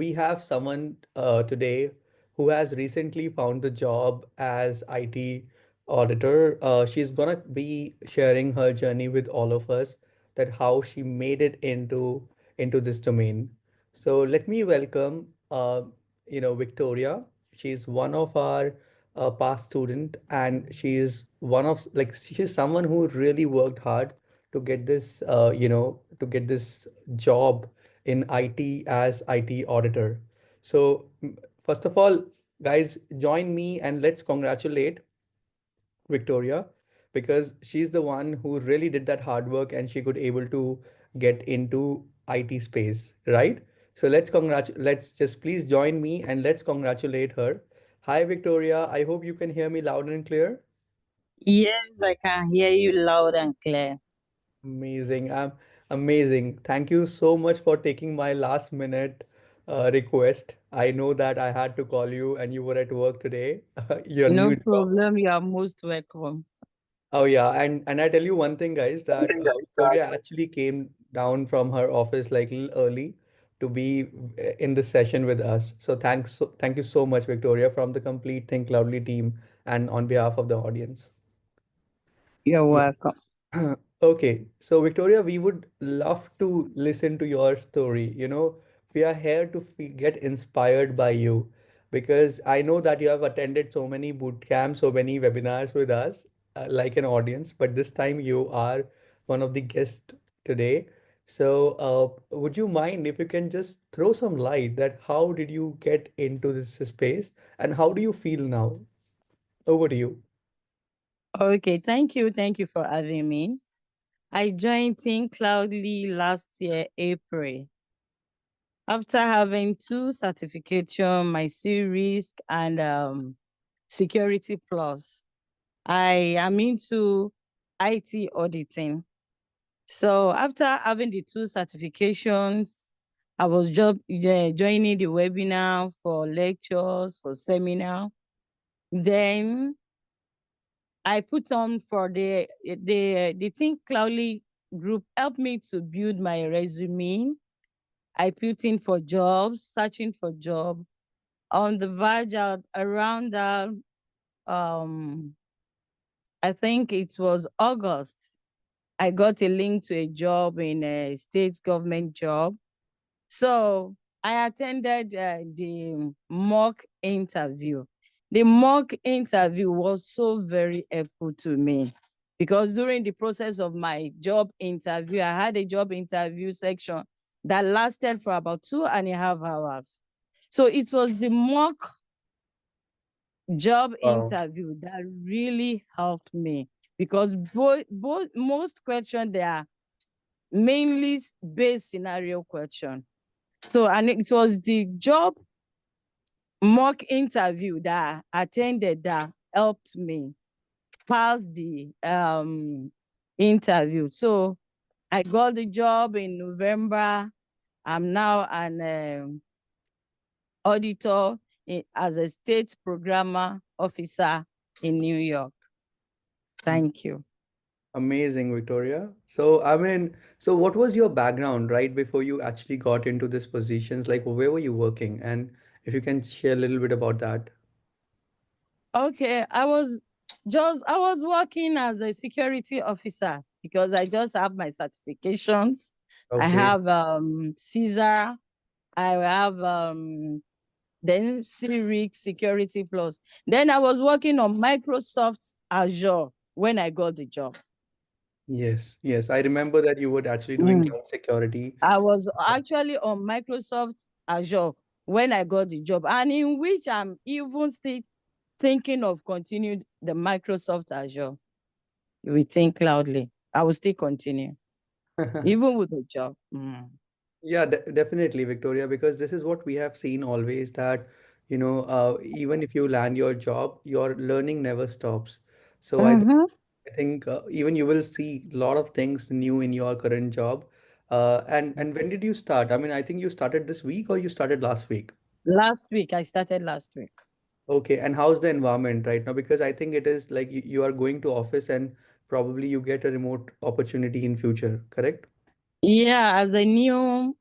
we have someone today who has recently found the job as IT auditor. She's gonna be sharing her journey with all of us, that how she made it into this domain. So let me welcome, Victoria. She's one of our past student, and she is one of like she's someone who really worked hard to get this, to get this job in IT as IT auditor. So, first of all, guys, join me and let's congratulate Victoria, because she's the one who really did that hard work and she could able to get into IT space, right? So let's just please join me and let's congratulate her. Hi Victoria, I hope you can hear me loud and clear. Yes, I can hear you loud and clear. Amazing. Amazing. Thank you so much for taking my last minute request. I know that I had to call you and you were at work today, your No new job. problem. You are most welcome. Oh yeah, and I tell you one thing, guys, that Victoria actually came down from her office like little early to be in this session with us. So thank you so much, Victoria, from the complete Think Loudly team and on behalf of the audience. You're Yeah. welcome. Okay, so Victoria, we would love to listen to your story. We are here to get inspired by you, because I know that you have attended so many boot camps, so many webinars with us, like an audience, but this time you are one of the guests today. So, would you mind if you can just throw some light that how did you get into this space and how do you feel now? Over to you. Okay, thank you. Thank you for having me. I joined Thinkcloudly last year, April. After having two certification, my risk and Security Plus, I am into IT auditing. So after having the two certifications, I was joining the webinar for lectures, for seminar. Then I put on for the Think Cloudly group helped me to build my resume. I put in for jobs, searching for job on the verge out around um I think it was August. I got a link to a job in a state government job. So I attended the mock interview. The mock interview was so very helpful to me because during the process of my job interview, I had a job interview section that lasted for about 2.5 hours. So it was the mock job Wow. interview that really helped me because both most questions they are mainly based scenario question. So, and it was the job mock interview that I attended that helped me pass the interview. So I got the job in November. I'm now an auditor as a state programmer officer in New York. Thank you. Amazing, Victoria. So, so what was your background right before you actually got into this positions? Like, where were you working? And if you can share a little bit about that. Okay, I was working as a security officer because I just have my certifications. I Okay. have Caesar, I have then Cyric Security Plus. Then I was working on Microsoft Azure when I got the job. Yes, yes. I remember that you were actually doing Mm. cloud security. I was actually on Microsoft Azure when I got the job, and in which I'm even still thinking of continuing the Microsoft Azure. We think loudly. I will still continue, even with the job. Mm. Yeah, definitely, Victoria, because this is what we have seen always that, even if you land your job, your learning never stops. So Mm-hmm. I think even you will see a lot of things new in your current job. And when did you start? I mean, I think you started this week or you started last week. Last week, I started last week. Okay, and how's the environment right now? Because I think it is like you are going to office and probably you get a remote opportunity in future, correct? Yeah, as a new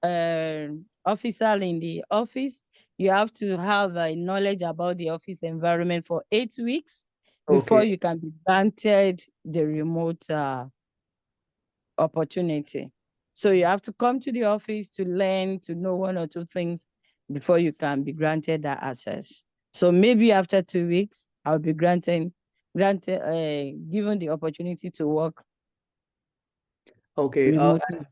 officer in the office. You have to have knowledge about the office environment for 8 weeks before Okay. you can be granted the remote opportunity. So you have to come to the office to learn, to know one or two things before you can be granted that access. So maybe after 2 weeks, I'll be given the opportunity to work Okay. remotely.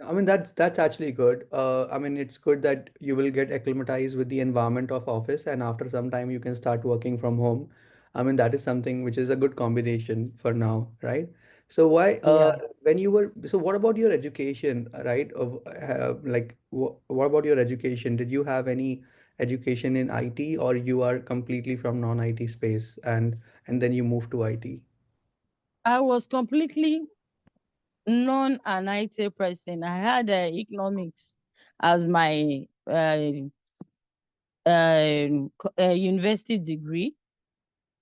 I mean that's actually good. I mean it's good that you will get acclimatized with the environment of office, and after some time you can start working from home. I mean that is something which is a good combination for now, right? So why Yeah. when you were so what about your education, right? Of like what about your education? Did you have any education in IT, or you are completely from non-IT space and then you moved to IT? I was completely non an IT person. I had economics as my university degree.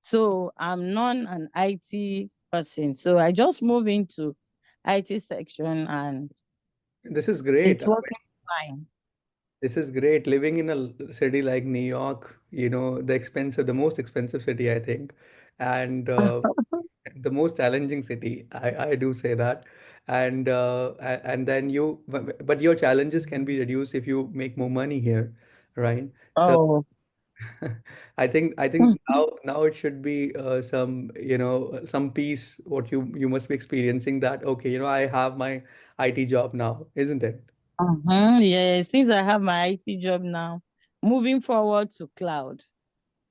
So I'm non an IT person. So I just moved into IT section and This is great. it's working fine. This is great. Living in a city like New York, the most expensive city, I think, and the most challenging city. I do say that, and then but your challenges can be reduced if you make more money here, right? So Oh. I think now it should be some peace. What you must be experiencing that. Okay, I have my IT job now, isn't it? Yeah, since I have my IT job now, moving forward to cloud.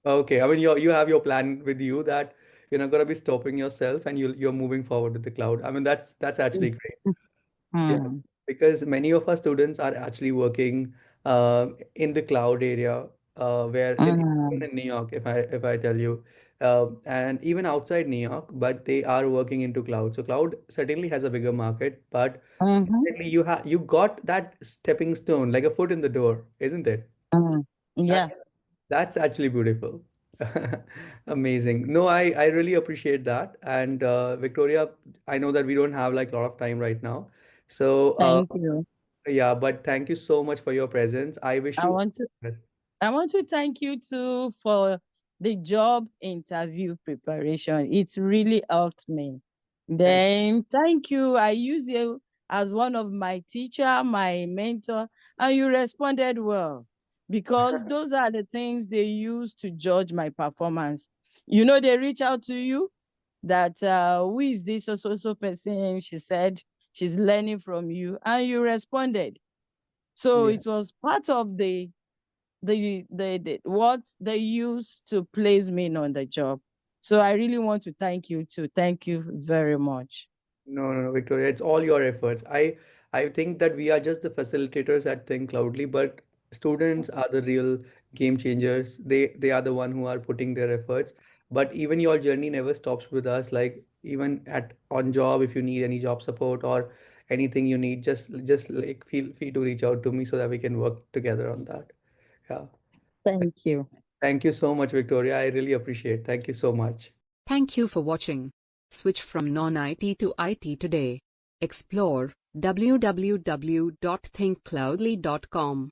Okay, I mean you have your plan with you that you're not gonna be stopping yourself and you're moving forward with the cloud. I mean that's actually great. Yeah, Mm. because many of our students are actually working in the cloud area, where even Mm. in New York, if I tell you, and even outside New York, but they are working into cloud. So cloud certainly has a bigger market, but Mm-hmm. definitely you got that stepping stone, like a foot in the door, isn't it? Mm. Yeah, That's actually beautiful. Amazing. No, I really appreciate that. And Victoria, I know that we don't have like a lot of time right now. So thank you. yeah, but thank you so much for your presence. I wish I you want to I want to thank you too for the job interview preparation. It's really helped me. thank Then thank you. I use you as one of my teacher, my mentor, and you responded well because those are the things they use to judge my performance. They reach out to you that who is this so person? She said she's learning from you, and you responded. So yeah. it was part of the what they use to place me on the job. So I really want to thank you too. Thank you very much. No, no, no, Victoria, it's all your efforts. I think that we are just the facilitators at Think Loudly, but students are the real game changers. They are the one who are putting their efforts. But even your journey never stops with us. Like even at on job, if you need any job support or anything you need, just like feel free to reach out to me so that we can work together on that. Yeah. Thank you. Thank you so much, Victoria. I really appreciate. Thank you so much. Thank you for watching. Switch from non-IT to IT today. Explore www.thinkcloudly.com.